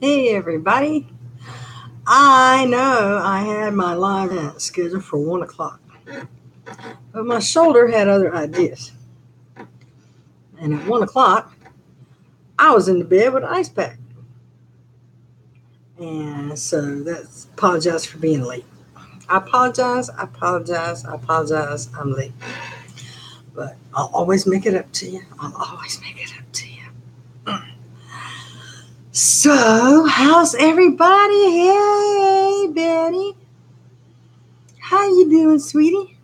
Hey everybody. I know I had my live event scheduled for 1 o'clock, but my shoulder had other ideas. And at 1 o'clock, I was in the bed with an ice pack. And so that's apologize for being late. I apologize. I'm late. But I'll always make it up to you. I'll always make it up to you. So, how's everybody? Hey, Betty. How you doing, sweetie?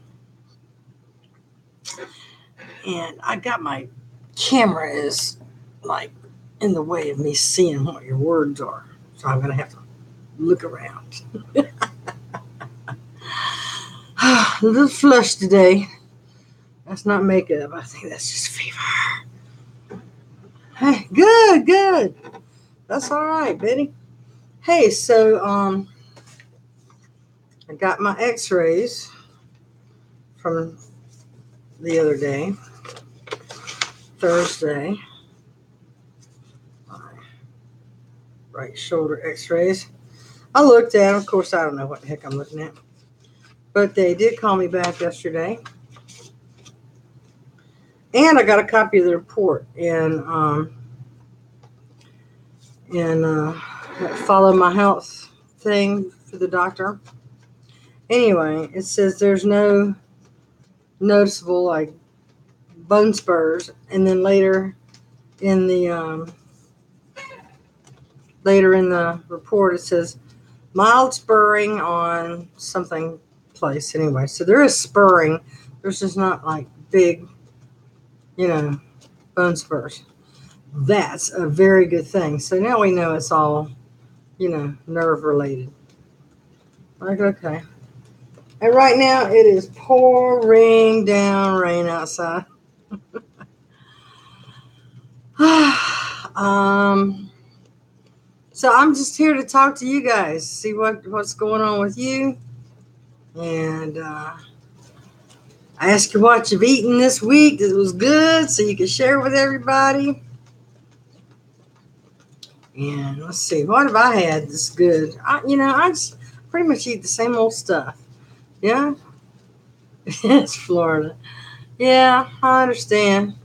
And I got my camera is like in the way of me seeing what your words are. So I'm going to have to look around. A little flushed today. That's not makeup. I think that's just fever. Hey, good. That's all right, Betty. Hey, so I got my x-rays from the other day, Thursday. My right shoulder x-rays. I looked at them. Of course, I don't know what the heck I'm looking at. But they did call me back yesterday. And I got a copy of the report and follow my health thing for the doctor. Anyway, it says there's no noticeable like bone spurs, and then later in the report it says mild spurring on something place. Anyway, so there is spurring. There's just not like big, bone spurs. That's a very good thing. So now we know it's all, nerve related. Like, okay. And right now it is pouring down rain outside. So I'm just here to talk to you guys, see what's going on with you, and ask you what you've eaten this week that was good, so you can share with everybody. And let's see, what have I had that's good? I just pretty much eat the same old stuff. Yeah, it's Florida. Yeah, I understand.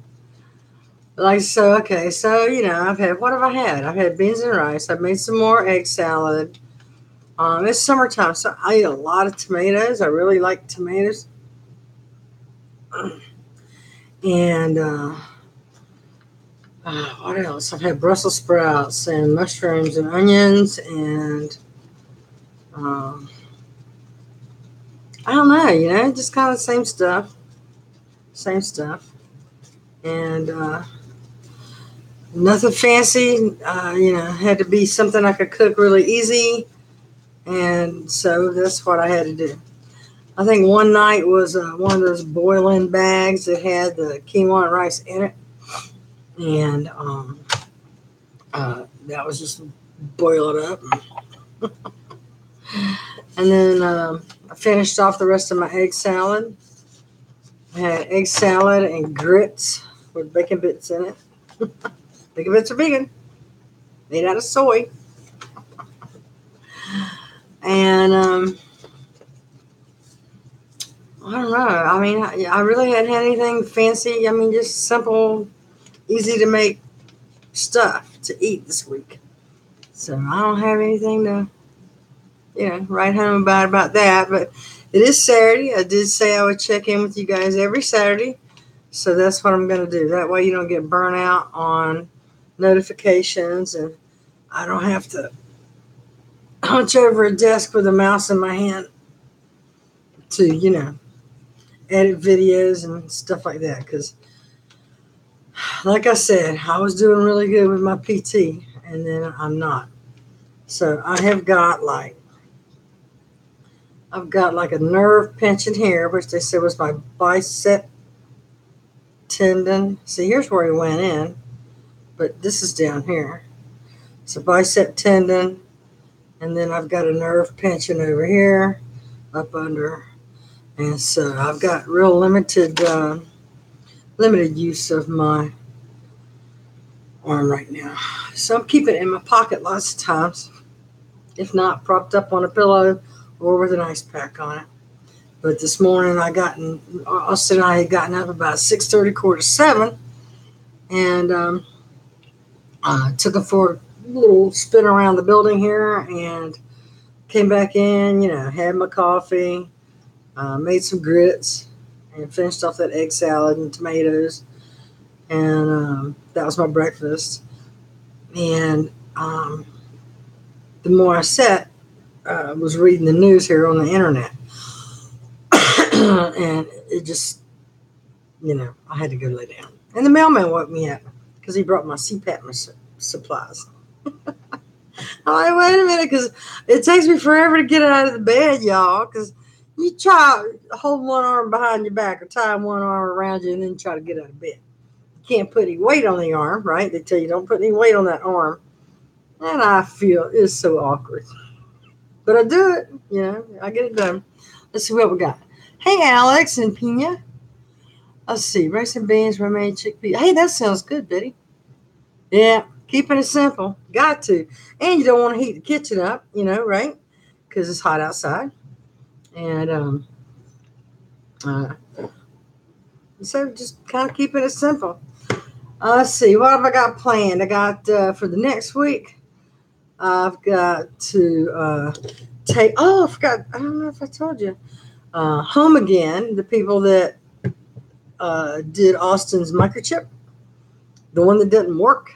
Like, so, okay, so, what have I had? I've had beans and rice. I've made some more egg salad. It's summertime, so I eat a lot of tomatoes. I really like tomatoes. And what else? I've had Brussels sprouts and mushrooms and onions and I don't know, just kind of the same stuff. Same stuff. And nothing fancy. Had to be something I could cook really easy. And so that's what I had to do. I think one night was one of those boiling bags that had the quinoa and rice in it. And that was just boil it up. And then I finished off the rest of my egg salad. I had egg salad and grits with bacon bits in it. Bacon bits are vegan, made out of soy. And I don't know. I mean, I really hadn't had anything fancy. I mean, just simple, easy to make stuff to eat this week. So I don't have anything to, write home about that. But it is Saturday. I did say I would check in with you guys every Saturday. So that's what I'm going to do. That way you don't get burnt out on notifications and I don't have to hunch over a desk with a mouse in my hand to, edit videos and stuff like that. Because, like I said, I was doing really good with my PT, and then I'm not. So I've got like a nerve pinching here, which they said was my bicep tendon. See, here's where he went in, but this is down here. It's a bicep tendon, and then I've got a nerve pinching over here, up under. And so I've got real limited use of my arm right now. So I'm keeping it in my pocket lots of times. If not, propped up on a pillow or with an ice pack on it. But this morning Austin and I had gotten up about 6:30, 6:45, and took him for a little spin around the building here and came back in, had my coffee, made some grits, and finished off that egg salad and tomatoes. And that was my breakfast. And the more I sat, was reading the news here on the internet. And it just, I had to go lay down. And the mailman woke me up because he brought my CPAP supplies. I'm like, wait a minute, because it takes me forever to get out of the bed, y'all, because you try to hold one arm behind your back or tie one arm around you and then try to get out of bed. You can't put any weight on the arm, right? They tell you don't put any weight on that arm. And I feel it's so awkward. But I do it, I get it done. Let's see what we got. Hey, Alex and Pina. Let's see, rice and beans, romaine chickpea. Hey, that sounds good, Betty. Yeah, keeping it simple. Got to. And you don't want to heat the kitchen up, right? Because it's hot outside. And so just kind of keeping it simple. Let's see, what have I got planned? I got for the next week, I've got to I forgot, I don't know if I told you, Home Again, the people that did Austin's MicroChip, the one that didn't work.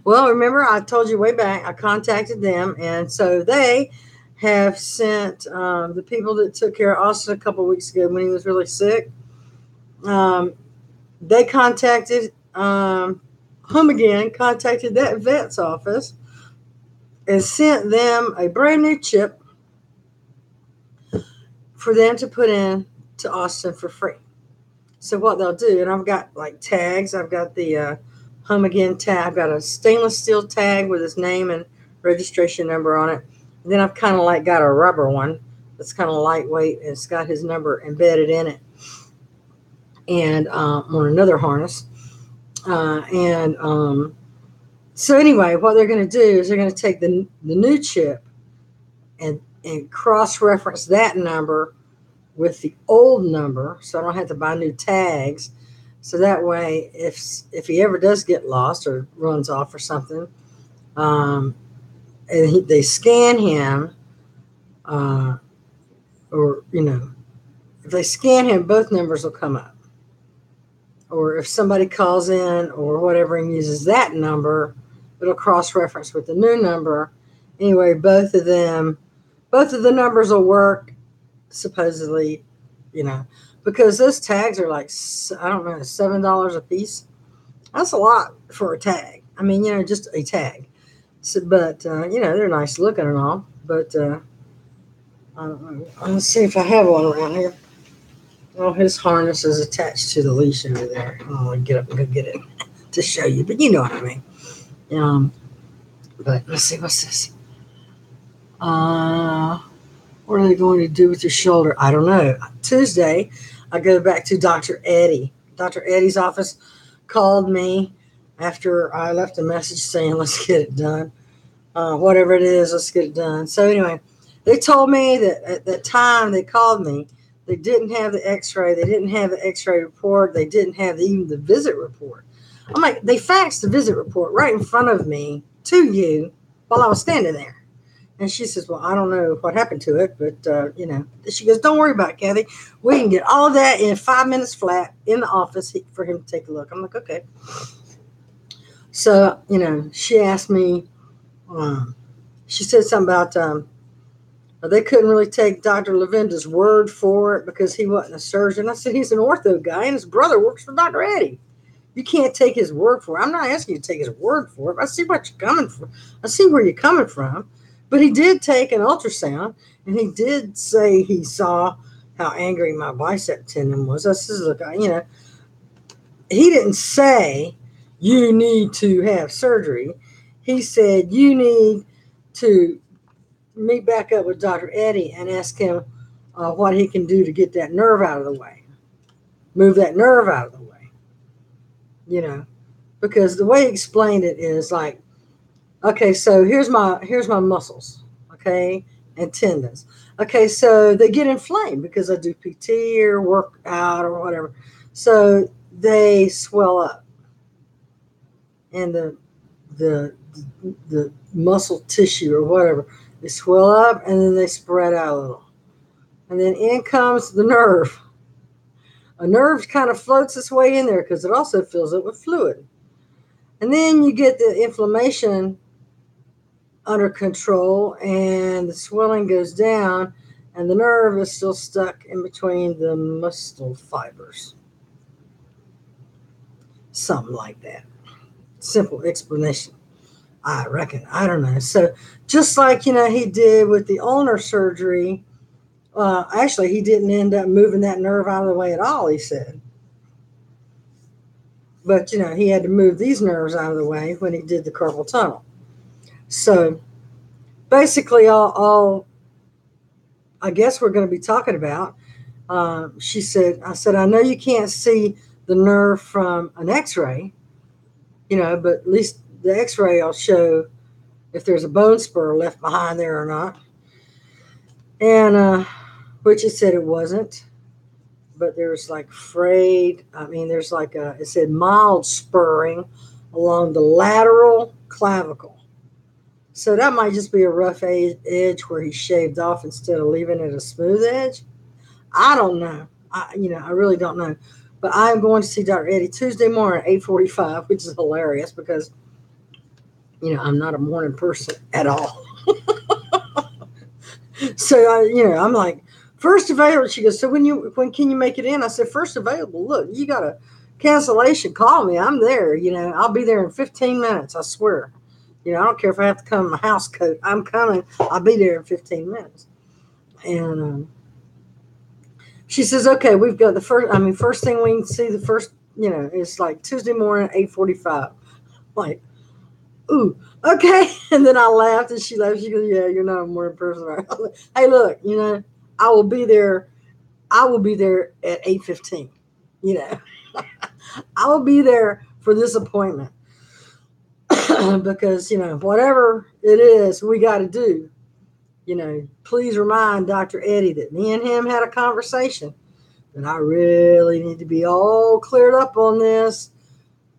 Well, remember I told you way back, I contacted them, and so they have sent the people that took care of Austin a couple of weeks ago when he was really sick. They contacted Home Again, contacted that vet's office, and sent them a brand new chip for them to put in to Austin for free. So what they'll do, and I've got like tags. I've got the Home Again tag. I've got a stainless steel tag with his name and registration number on it. And then I've kind of like got a rubber one that's kind of lightweight, and it's got his number embedded in it. And on another harness. So anyway, what they're going to do is they're going to take the new chip and cross-reference that number with the old number, so I don't have to buy new tags. So that way, if he ever does get lost or runs off or something, and they scan him, or if they scan him, both numbers will come up. Or if somebody calls in or whatever and uses that number, it'll cross-reference with the new number. Anyway, both of the numbers will work, supposedly, because those tags are like, I don't know, $7 a piece. That's a lot for a tag. I mean, just a tag. So, but, they're nice looking and all. But I don't know. Let's see if I have one around here. Well, his harness is attached to the leash over there. I'll get up and go get it to show you. But you know what I mean. But let's see, what's this? What are they going to do with your shoulder? I don't know. Tuesday, I go back to Dr. Eddie. Dr. Eddie's office called me after I left a message saying, let's get it done. Whatever it is, let's get it done. So anyway, they told me that at that time they called me, they didn't have the x-ray. They didn't have the x-ray report. They didn't have even the visit report. I'm like, they faxed the visit report right in front of me to you while I was standing there. And she says, well, I don't know what happened to it, but, she goes, don't worry about it, Cathy. We can get all of that in 5 minutes flat in the office for him to take a look. I'm like, okay. So, she asked me, she said something about they couldn't really take Dr. Lavenda's word for it because he wasn't a surgeon. I said, he's an ortho guy, and his brother works for Dr. Eddie. You can't take his word for it. I'm not asking you to take his word for it. I see what you're coming from. I see where you're coming from. But he did take an ultrasound, and he did say he saw how angry my bicep tendon was. I said, look, he didn't say you need to have surgery. He said you need to meet back up with Dr. Eddie and ask him what he can do to get that nerve out of the way. Move that nerve out of the way. because the way he explained it is like, okay, so here's my muscles, okay, and tendons. Okay, so they get inflamed because I do PT or work out or whatever. So they swell up, and the the muscle tissue or whatever, they swell up and then they spread out a little. And then in comes the nerve. A nerve kind of floats its way in there because it also fills it with fluid. And then you get the inflammation under control and the swelling goes down and the nerve is still stuck in between the muscle fibers. Something like that. Simple explanation, I reckon. I don't know. So just like, he did with the ulnar surgery, actually, he didn't end up moving that nerve out of the way at all, he said. But, he had to move these nerves out of the way when he did the carpal tunnel. So basically, all I guess we're going to be talking about, I said, I know you can't see the nerve from an x-ray, but at least the x-ray will show if there's a bone spur left behind there or not. And which it said it wasn't. But there's like there's like it said mild spurring along the lateral clavicle. So that might just be a rough edge where he shaved off instead of leaving it a smooth edge. I don't know. I really don't know. But I'm going to see Dr. Eddie Tuesday morning at 8:45, which is hilarious because, I'm not a morning person at all. So, I'm like, first available. She goes, so when can you make it in? I said, first available. Look, you got a cancellation. Call me. I'm there. I'll be there in 15 minutes. I swear. I don't care if I have to come in my house coat. I'm coming. I'll be there in 15 minutes. And she says, okay, we've got first thing we can see the first, it's like Tuesday morning, 8:45. Like, ooh, okay. And then I laughed and she laughed. She goes, yeah, you're not a morning person. Right? Hey, look, I will be there at 8:15. I will be there for this appointment because, whatever it is we got to do, please remind Dr. Eddie that me and him had a conversation and I really need to be all cleared up on this.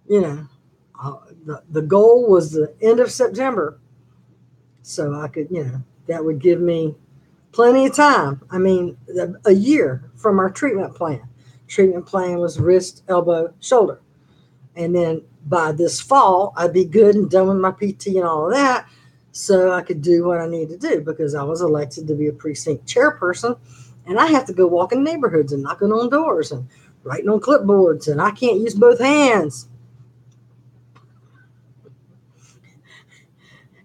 The goal was the end of September. So I could, that would give me plenty of time. I mean, a year from our treatment plan. Treatment plan was wrist, elbow, shoulder. And then by this fall, I'd be good and done with my PT and all of that. So I could do what I need to do because I was elected to be a precinct chairperson. And I have to go walking neighborhoods and knocking on doors and writing on clipboards. And I can't use both hands.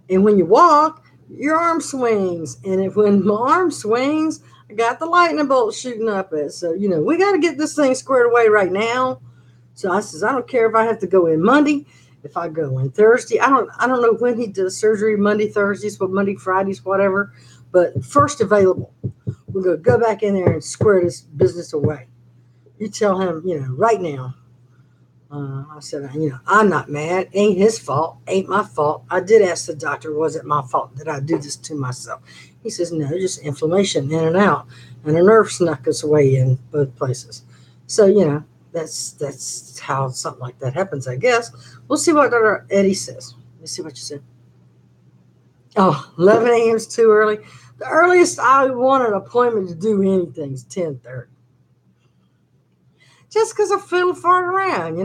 And when you walk, your arm swings. And when my arm swings, I got the lightning bolt shooting up it. So, we got to get this thing squared away right now. So I says, I don't care if I have to go in Monday, if I go in Thursday. I don't know when he does surgery, Monday, Thursdays, but Monday, Fridays, whatever. But first available, we're going to go back in there and square this business away. You tell him, right now. I said, I'm not mad. Ain't his fault. Ain't my fault. I did ask the doctor, was it my fault? Did I do this to myself? He says, no, just inflammation in and out. And a nerve snuck its way in both places. So, that's how something like that happens, I guess. We'll see what Dr. Eddie says. Let's see what you said. Oh, 11 a.m. is too early. The earliest I want an appointment to do anything is 10:30. Just because I feel far around,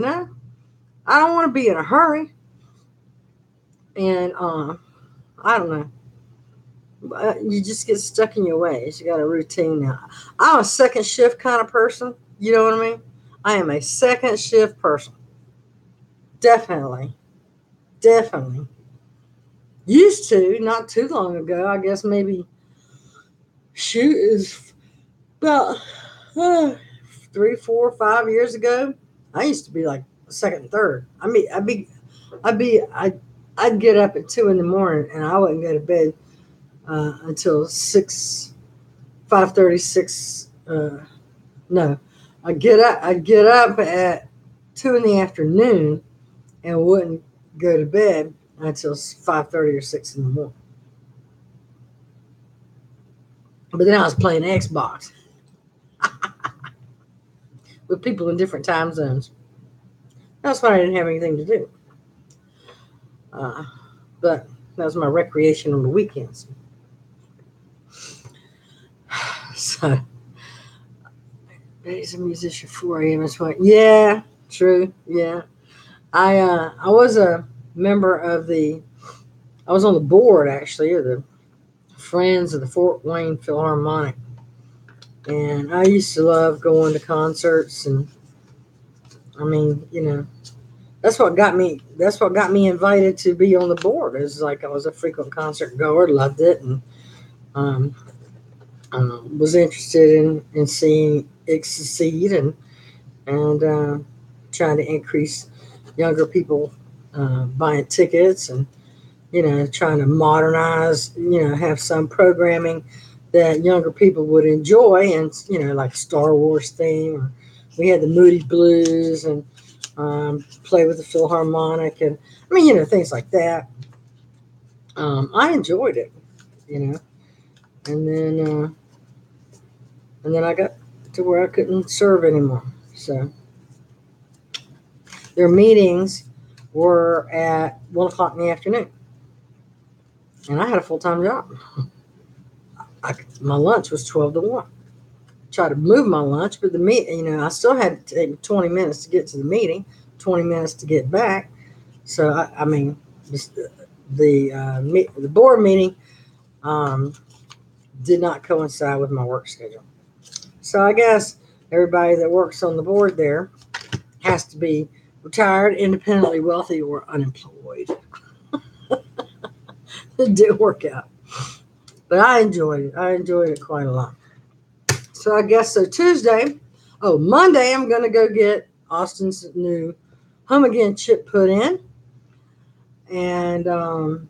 I don't want to be in a hurry. And I don't know. You just get stuck in your ways. You got a routine now. I'm a second shift kind of person. You know what I mean? I am a second shift person. Definitely. Used to, not too long ago. I guess maybe, is about 3, 4, 5 years ago. I used to be like second and third. I mean, I'd get up at 2 a.m. and I wouldn't go to bed until 6, 5:30, 6. No, I'd get up at 2 in the afternoon and wouldn't go to bed until 5:30 or 6 in the morning. But then I was playing Xbox with people in different time zones. That's why I didn't have anything to do. But that was my recreation on the weekends. So, he's a musician 4 a.m. is what? Yeah, true. Yeah, I was a member of I was on the board actually of the Friends of the Fort Wayne Philharmonic, and I used to love going to concerts. And I mean, that's what got me. That's what got me invited to be on the board. It was like I was a frequent concert goer, loved it, and um, was interested in seeing it succeed, and trying to increase younger people buying tickets, and trying to modernize, have some programming that younger people would enjoy, and like Star Wars theme, or we had the Moody Blues, and play with the Philharmonic, and I mean, things like that. I enjoyed it, you know, and then I got to where I couldn't serve anymore. So their meetings were at 1 o'clock in the afternoon, and I had a full time job. My lunch was 12 to 1. Try to move my lunch, but I still had to take 20 minutes to get to the meeting, 20 minutes to get back. So I mean, just the board meeting did not coincide with my work schedule. So I guess everybody that works on the board there has to be retired, independently wealthy, or unemployed. It didn't work out, but I enjoyed it. I enjoyed it quite a lot. So I guess Monday I'm going to go get Austin's new Home Again chip put in. And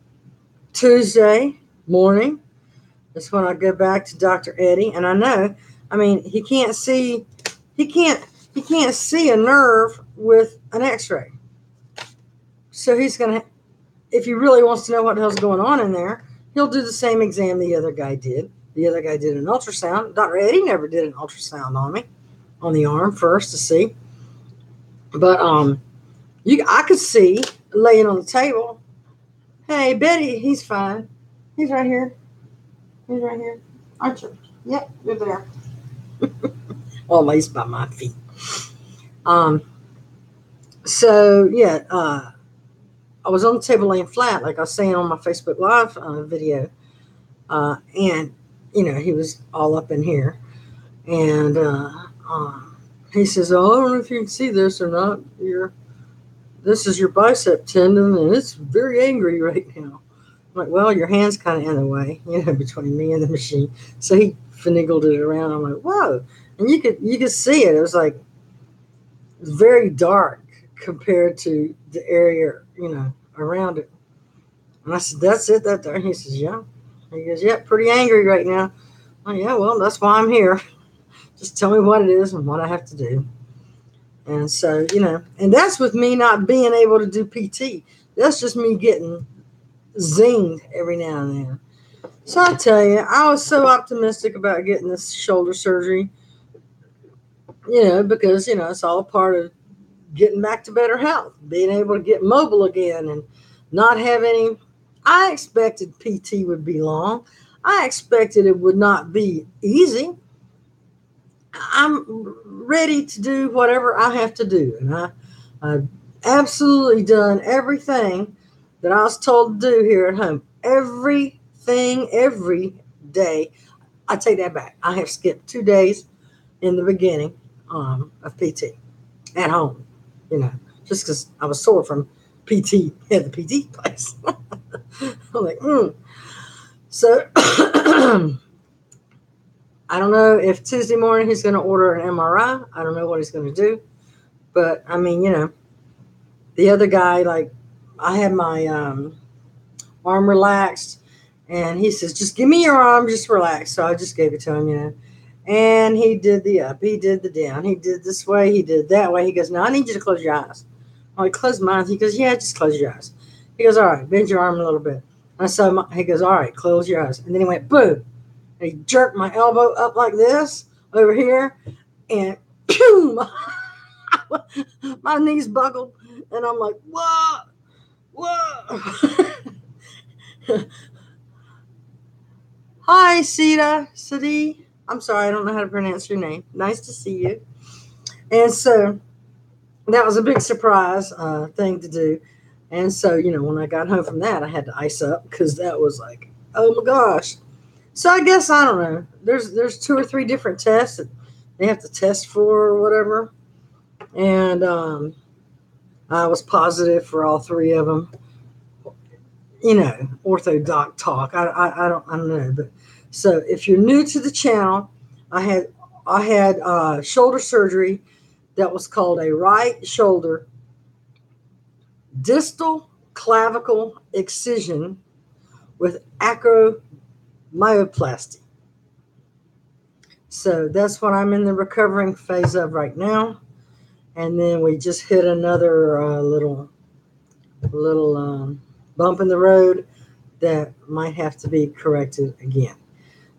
Tuesday morning is when I go back to Dr. Eddie. And I mean, he can't see a nerve with an x-ray. So he's going to, if he really wants to know what the hell's going on in there, he'll do the same exam the other guy did. The other guy did an ultrasound. Dr. Eddie never did an ultrasound on me, on the arm first to see. But I could see laying on the table. Hey, Betty, he's fine. He's right here. He's right here. Aren't you? Yep, you're there. Well, at least by my feet. So yeah, I was on the table laying flat, like I was saying on my Facebook Live video, and he was all up in here, and he says, "Oh, I don't know if you can see this or not. This is your bicep tendon, and it's very angry right now." I'm like, "Well, your hand's kind of in the way, between me and the machine." So he finagled it around. I'm like, "Whoa!" And you could see it. It was like very dark compared to the area, around it. And I said, "That's it, that there." He says, "Yeah." He goes, "Yeah, pretty angry right now." I'm like, "Yeah, well, that's why I'm here. Just tell me what it is and what I have to do." And so, and that's with me not being able to do PT. That's just me getting zinged every now and then. So I tell you, I was so optimistic about getting this shoulder surgery, because, it's all part of getting back to better health, being able to get mobile again and not have any. I expected PT would be long. I expected it would not be easy. I'm ready to do whatever I have to do. And I've absolutely done everything that I was told to do here at home. Everything, every day. I take that back. I have skipped 2 days in the beginning of PT at home, just because I was sore from PT at the PT place. I'm like, So I don't know if Tuesday morning he's going to order an MRI. I don't know what he's going to do. But, I mean, the other guy, like, I had my arm relaxed, and he says, "Just give me your arm, just relax." So I just gave it to him, And he did the up, he did the down, he did this way, he did that way. He goes, "Now I need you to close your eyes." I closed my eyes. He goes, yeah, just close your eyes. He goes, all right, bend your arm a little bit. He goes, all right, close your eyes. And then he went, boom. And he jerked my elbow up like this over here. And boom, my knees buckled. And I'm like, whoa, whoa. Hi, Sidi. I'm sorry, I don't know how to pronounce your name. Nice to see you. And so that was a big surprise thing to do. And so, when I got home from that, I had to ice up because that was like, oh my gosh. So I guess, I don't know. There's 2 or 3 different tests that they have to test for or whatever. And I was positive for all 3 of them. Orthodox talk. I don't know. But so if you're new to the channel, I had shoulder surgery that was called a right shoulder distal clavicle excision with acromyoplasty. So that's what I'm in the recovering phase of right now. And then we just hit another little bump in the road that might have to be corrected again.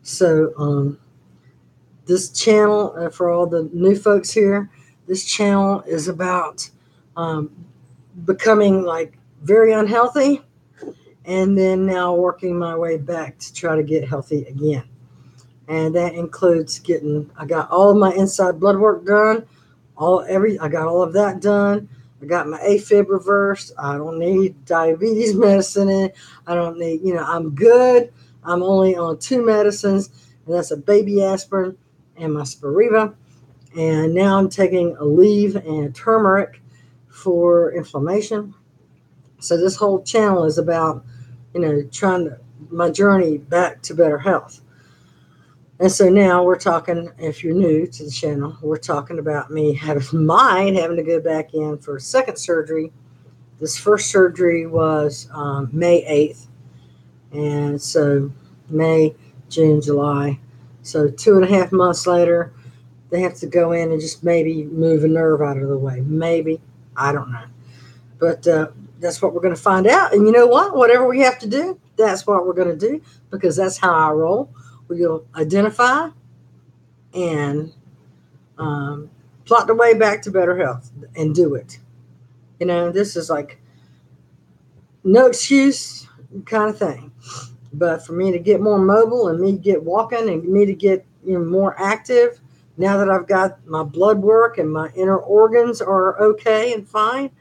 So this channel, for all the new folks here, this channel is about becoming like very unhealthy and then now working my way back to try to get healthy again. And that includes I got all of my inside blood work done, I got all of that done. I got my AFib reversed. I don't need diabetes medicine. I don't need, I'm good. I'm only on 2 medicines, and that's a baby aspirin and my Spiriva. And now I'm taking Aleve and turmeric for inflammation. So this whole channel is about, my journey back to better health. And so now we're talking, if you're new to the channel, we're talking about me having to go back in for a second surgery. This first surgery was May 8th. And so May, June, July. So 2.5 months later, they have to go in and just maybe move a nerve out of the way. Maybe. I don't know. But that's what we're going to find out. And you know what? Whatever we have to do, that's what we're going to do, because that's how I roll. We'll identify and plot the way back to better health and do it. This is like no excuse kind of thing. But for me to get more mobile and me to get walking and me to get more active, now that I've got my blood work and my inner organs are okay and fine,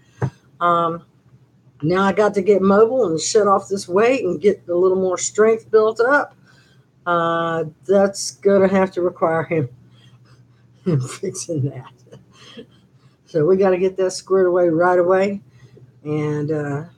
now I got to get mobile and shut off this weight and get a little more strength built up. That's going to have to require him fixing that. So we got to get that squared away right away. And,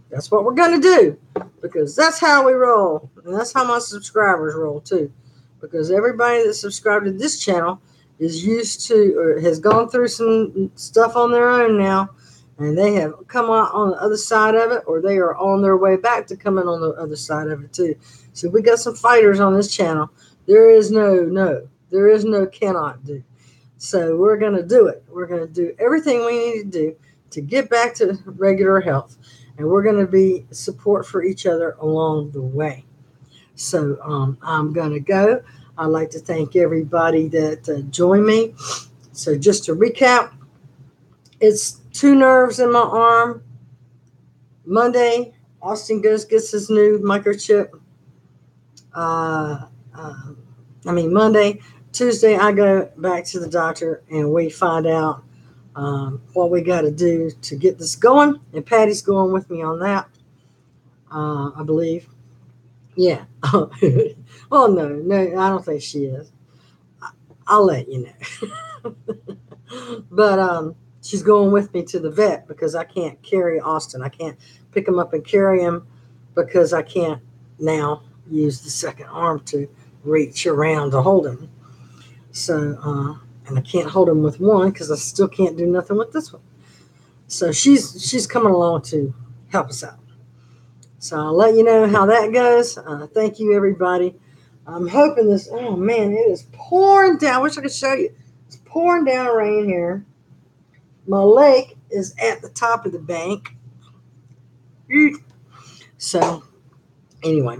that's what we're going to do, because that's how we roll. And that's how my subscribers roll too. Because everybody that's subscribed to this channel is used to, or has gone through some stuff on their own now. And they have come out on the other side of it, or they are on their way back to coming on the other side of it too. So we got some fighters on this channel. There is no cannot do. So we're going to do it. We're going to do everything we need to do to get back to regular health. And we're going to be support for each other along the way. So I'm going to go. I'd like to thank everybody that joined me. So just to recap, it's 2 nerves in my arm. Monday, Austin gets his new microchip. Monday. Tuesday, I go back to the doctor and we find out what we got to do to get this going. And Patty's going with me on that, I believe. Yeah. Well, no, I don't think she is. I'll let you know. But she's going with me to the vet because I can't carry Austin. I can't pick him up and carry him because I can't now use the second arm to reach around to hold him. So, and I can't hold him with one because I still can't do nothing with this one. So she's coming along to help us out. So I'll let you know how that goes. Thank you, everybody. I'm hoping this, oh man, it is pouring down. I wish I could show you. It's pouring down rain here. my lake is at the top of the bank. So anyway,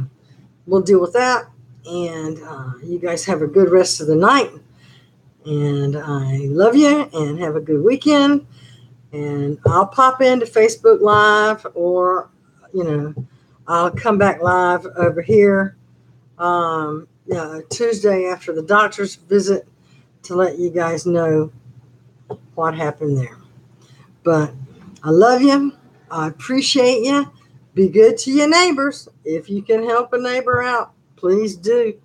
we'll deal with that. And you guys have a good rest of the night. And I love you and have a good weekend. And I'll pop into Facebook Live, or, I'll come back live over here Tuesday after the doctor's visit to let you guys know what happened there. But I love you. I appreciate you. Be good to your neighbors. If you can help a neighbor out, please do.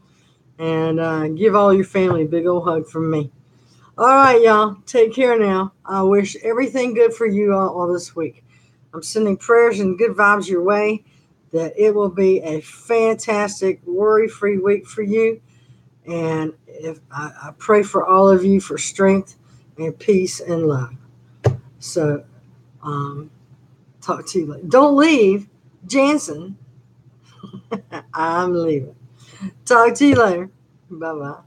And give all your family a big old hug from me. All right, y'all. Take care now. I wish everything good for you all this week. I'm sending prayers and good vibes your way, that it will be a fantastic, worry-free week for you. And if I pray for all of you for strength and peace and love. So, talk to you later. Don't leave, Jansen. I'm leaving. Talk to you later. Bye-bye.